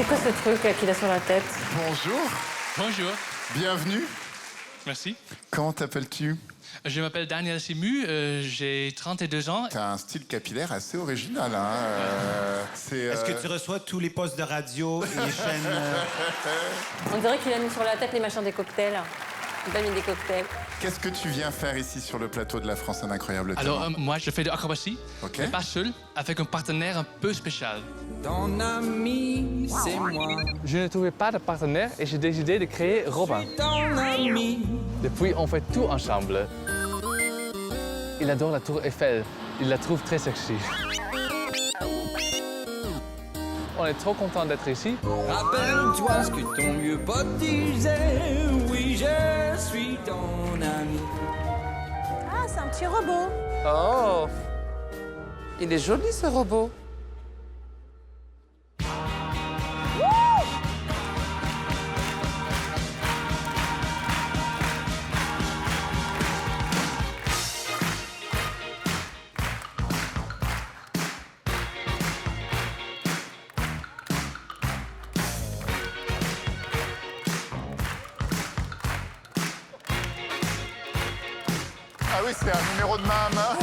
C'est quoi ce truc là, qu'il a sur la tête? Bonjour, Bonjour, bienvenue. merci. Comment t'appelles-tu? Je m'appelle Daniel Simu, j'ai 32 ans. T'as un style capillaire assez original, hein. Est-ce que tu reçois tous les postes de radio et les chaînes... On dirait qu'il a mis sur la tête les machins des cocktails. Il a mis des cocktails. Qu'est-ce que tu viens faire ici sur le plateau de La France, un incroyable talent? Alors, moi, je fais de l'acrobatie, Ok. mais pas seul, avec un partenaire un peu spécial. Ton ami, c'est moi. Je ne trouvais pas de partenaire et j'ai décidé de créer Robin. Ton ami. Depuis, on fait tout ensemble. Il adore la tour Eiffel. Il la trouve très sexy. On est trop content d'être ici. Rappelle-toi ce que ton vieux pote disait. Oui, je suis ton ami. Ah, c'est un petit robot. Oh, il est joli ce robot. Ah oui, c'est un numéro de main à main.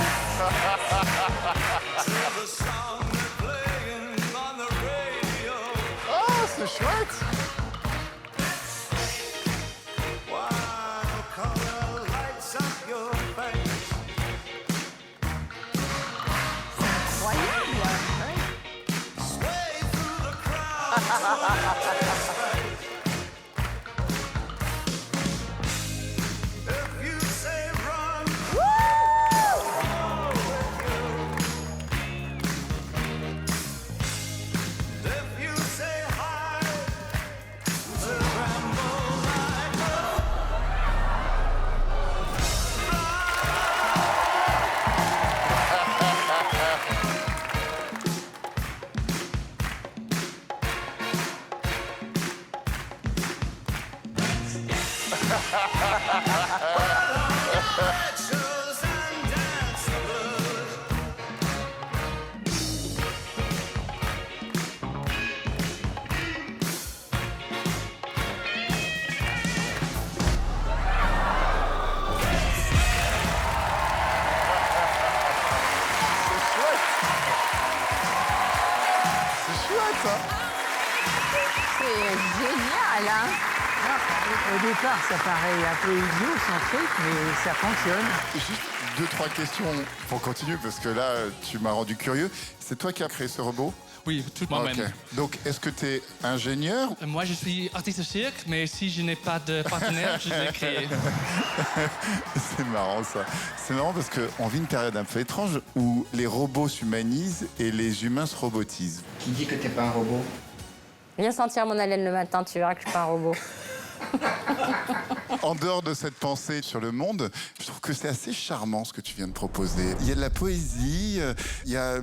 Oh, c'est chouette. C'est génial, hein? Au départ, ça paraît un peu idiot, son truc, mais ça fonctionne. Juste deux, trois questions pour continuer, parce que là, tu m'as rendu curieux. C'est toi qui as créé ce robot? Oui, tout moi-même. Ok. Donc, est-ce que tu es ingénieur? Moi, je suis artiste de cirque, mais si je n'ai pas de partenaire, je l'ai créé. C'est marrant, ça. C'est marrant parce qu'on vit une période un peu étrange où les robots s'humanisent et les humains se robotisent. Qui dit que t'es pas un robot? Viens sentir mon haleine le matin, tu verras que je suis pas un robot. En dehors de cette pensée sur le monde, je trouve que c'est assez charmant ce que tu viens de proposer. Il y a de la poésie, il y a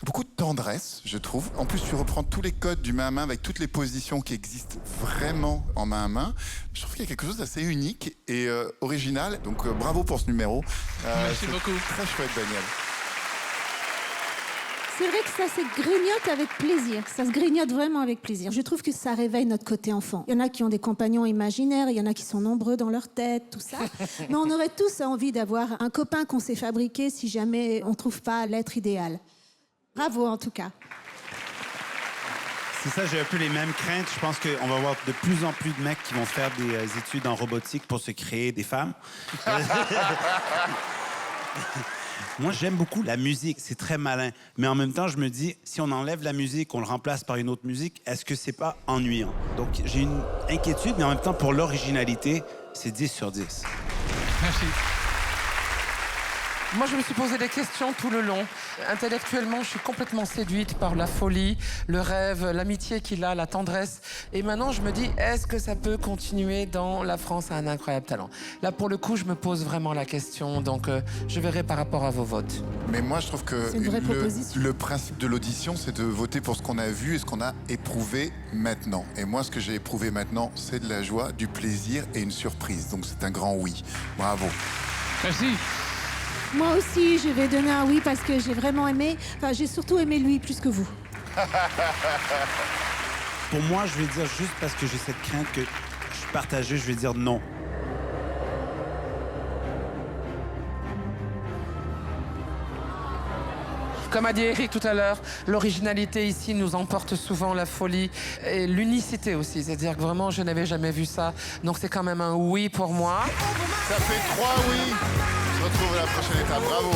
beaucoup de tendresse, je trouve. En plus, tu reprends tous les codes du main à main avec toutes les positions qui existent vraiment en main à main. Je trouve qu'il y a quelque chose d'assez unique et original. Donc, bravo pour ce numéro. Merci c'est beaucoup. Très chouette, Daniel. C'est vrai que ça se grignote avec plaisir. Ça se grignote vraiment avec plaisir. Je trouve que ça réveille notre côté enfant. Il y en a qui ont des compagnons imaginaires, il y en a qui sont nombreux dans leur tête, tout ça. Mais on aurait tous envie d'avoir un copain qu'on s'est fabriqué si jamais on ne trouve pas l'être idéal. Bravo en tout cas. C'est ça, j'ai un peu les mêmes craintes. Je pense qu'on va avoir de plus en plus de mecs qui vont faire des études en robotique pour se créer des femmes. Moi, j'aime beaucoup la musique, c'est très malin. Mais en même temps, je me dis, si on enlève la musique, on le remplace par une autre musique, est-ce que c'est pas ennuyant? Donc, j'ai une inquiétude, mais en même temps, pour l'originalité, c'est 10 sur 10. Merci. Moi, je me suis posé des questions tout le long. Intellectuellement, je suis complètement séduite par la folie, le rêve, l'amitié qu'il a, la tendresse. Et maintenant, je me dis, est-ce que ça peut continuer dans La France a un incroyable talent? Là, pour le coup, je me pose vraiment la question. Donc, je verrai par rapport à vos votes. Mais moi, je trouve que C'est une vraie proposition. le principe de l'audition, c'est de voter pour ce qu'on a vu et ce qu'on a éprouvé maintenant. Et moi, ce que j'ai éprouvé maintenant, c'est de la joie, du plaisir et une surprise. Donc, c'est un grand oui. Bravo. Merci. Moi aussi, je vais donner un oui parce que j'ai vraiment aimé. Enfin, j'ai surtout aimé lui plus que vous. Pour moi, je vais dire juste parce que j'ai cette crainte que je suis partagé, je vais dire non. Comme a dit Eric tout à l'heure, l'originalité ici nous emporte souvent la folie et l'unicité aussi. C'est-à-dire que vraiment, je n'avais jamais vu ça. Donc c'est quand même un oui pour moi. Ça fait 3 oui. On se retrouve à la prochaine étape. Bravo.